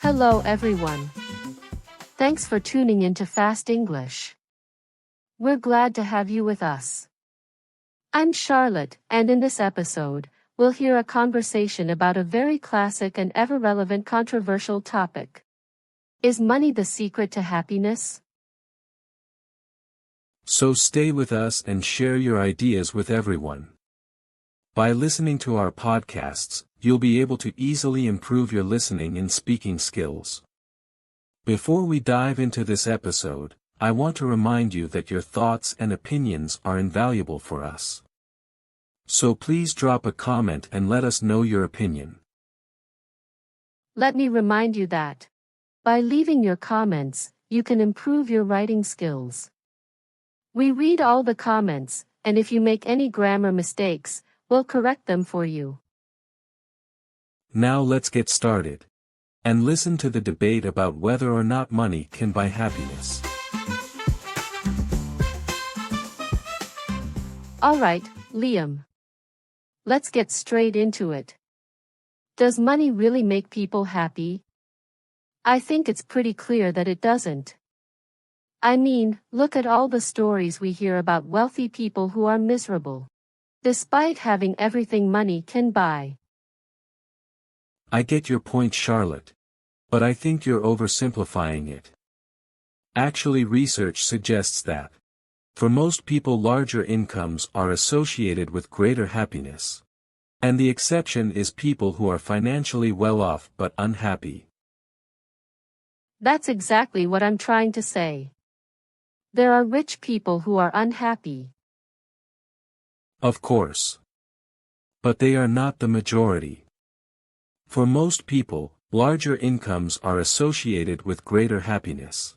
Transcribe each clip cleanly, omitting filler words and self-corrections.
Hello everyone. Thanks for tuning into Fast English. We're glad to have you with us. I'm Charlotte, and in this episode, we'll hear a conversation about a very classic and ever-relevant controversial topic. Is money the secret to happiness? So stay with us and share your ideas with everyone. By listening to our podcasts, you'll be able to easily improve your listening and speaking skills. Before we dive into this episode, I want to remind you that your thoughts and opinions are invaluable for us. So please drop a comment and let us know your opinion. Let me remind you that, by leaving your comments, you can improve your writing skills. We read all the comments, and if you make any grammar mistakes, we'll correct them for you. Now let's get started. And listen to the debate about whether or not money can buy happiness. Alright, Liam. Let's get straight into it. Does money really make people happy? I think it's pretty clear that it doesn't. I mean, look at all the stories we hear about wealthy people who are miserable, despite having everything money can buy. I get your point, Charlotte. But I think you're oversimplifying it. Actually, research suggests that, for most people, larger incomes are associated with greater happiness. And the exception is people who are financially well off but unhappy. That's exactly what I'm trying to say. There are rich people who are unhappy. Of course. But they are not the majority. For most people, larger incomes are associated with greater happiness.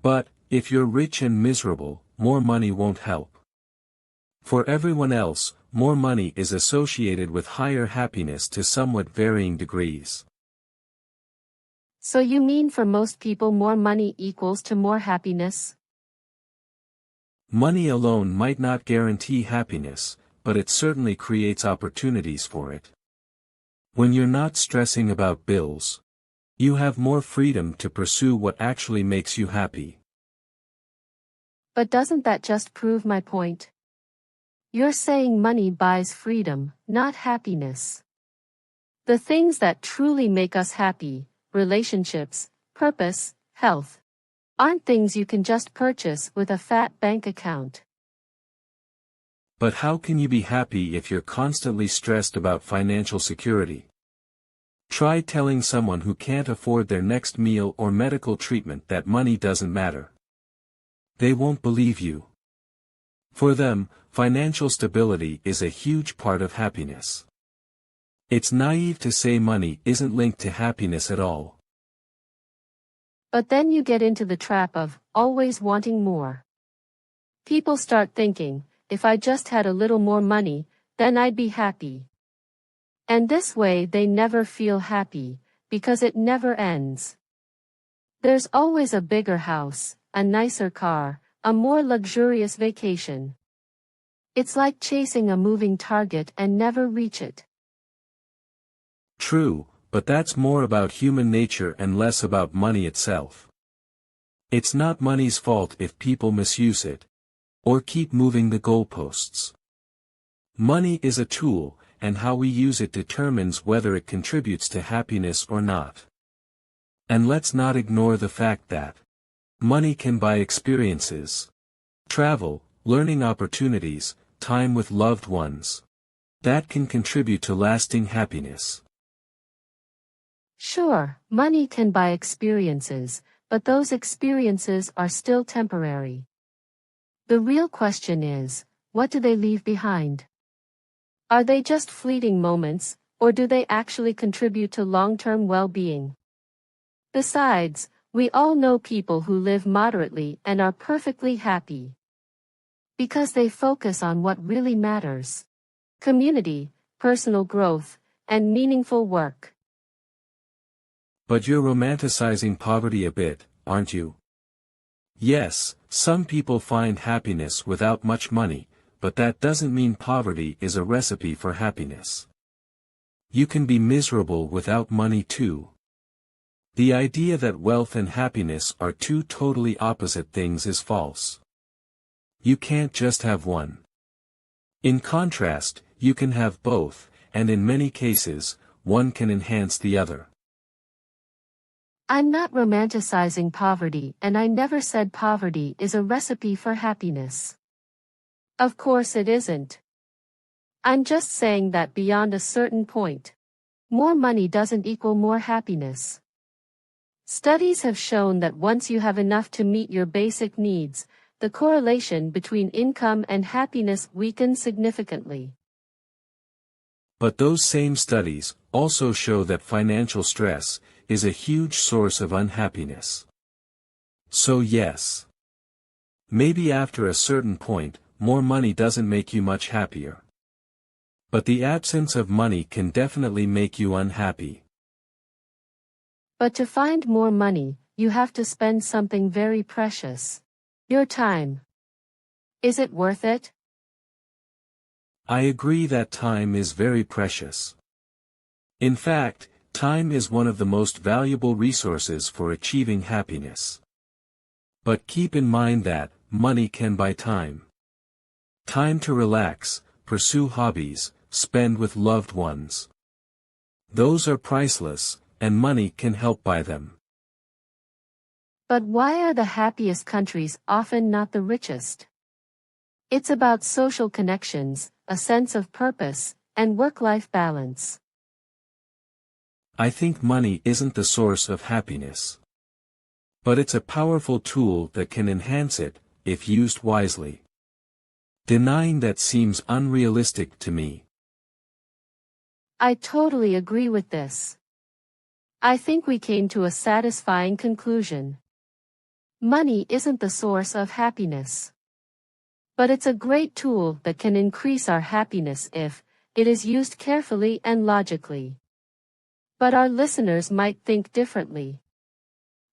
But, if you're rich and miserable, more money won't help. For everyone else, more money is associated with higher happiness to somewhat varying degrees. So you mean for most people more money equals to more happiness? Money alone might not guarantee happiness, but it certainly creates opportunities for it. When you're not stressing about bills, you have more freedom to pursue what actually makes you happy. But doesn't that just prove my point? You're saying money buys freedom, not happiness. The things that truly make us happy, relationships, purpose, health, aren't things you can just purchase with a fat bank account. But how can you be happy if you're constantly stressed about financial security? Try telling someone who can't afford their next meal or medical treatment that money doesn't matter. They won't believe you. For them, financial stability is a huge part of happiness. It's naive to say money isn't linked to happiness at all. But then you get into the trap of always wanting more. People start thinking, if I just had a little more money, then I'd be happy. And this way they never feel happy, because it never ends. There's always a bigger house, a nicer car, a more luxurious vacation. It's like chasing a moving target and never reach it. True, but that's more about human nature and less about money itself. It's not money's fault if people misuse it, or keep moving the goalposts. Money is a tool, and how we use it determines whether it contributes to happiness or not. And let's not ignore the fact that money can buy experiences, travel, learning opportunities, time with loved ones. That can contribute to lasting happiness. Sure, money can buy experiences, but those experiences are still temporary. The real question is, what do they leave behind? Are they just fleeting moments, or do they actually contribute to long-term well-being? Besides, we all know people who live moderately and are perfectly happy. Because they focus on what really matters: community, personal growth, and meaningful work. But you're romanticizing poverty a bit, aren't you? Yes, some people find happiness without much money, but that doesn't mean poverty is a recipe for happiness. You can be miserable without money too. The idea that wealth and happiness are two totally opposite things is false. You can't just have one. In contrast, you can have both, and in many cases, one can enhance the other. I'm not romanticizing poverty, and I never said poverty is a recipe for happiness. Of course it isn't. I'm just saying that beyond a certain point, more money doesn't equal more happiness. Studies have shown that once you have enough to meet your basic needs, the correlation between income and happiness weakens significantly. But those same studies also show that financial stress is a huge source of unhappiness. So yes. Maybe after a certain point, more money doesn't make you much happier. But the absence of money can definitely make you unhappy. But to find more money, you have to spend something very precious. Your time. Is it worth it? I agree that time is very precious. In fact, time is one of the most valuable resources for achieving happiness. But keep in mind that money can buy time. Time to relax, pursue hobbies, spend with loved ones. Those are priceless, and money can help buy them. But why are the happiest countries often not the richest? It's about social connections, a sense of purpose, and work-life balance. I think money isn't the source of happiness. But it's a powerful tool that can enhance it, if used wisely. Denying that seems unrealistic to me. I totally agree with this. I think we came to a satisfying conclusion. Money isn't the source of happiness. But it's a great tool that can increase our happiness if it is used carefully and logically. But our listeners might think differently.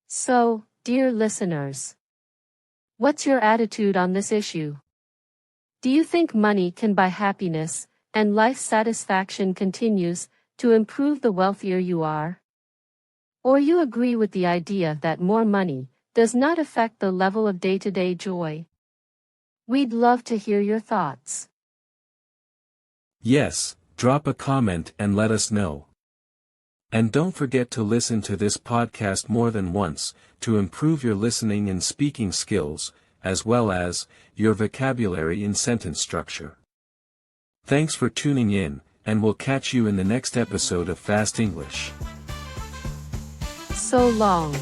So, dear listeners, what's your attitude on this issue? Do you think money can buy happiness, and life satisfaction continues to improve the wealthier you are? Or you agree with the idea that more money does not affect the level of day-to-day joy? We'd love to hear your thoughts. Yes, drop a comment and let us know. And don't forget to listen to this podcast more than once, to improve your listening and speaking skills, as well as your vocabulary and sentence structure. Thanks for tuning in, and we'll catch you in the next episode of Fast English. So long.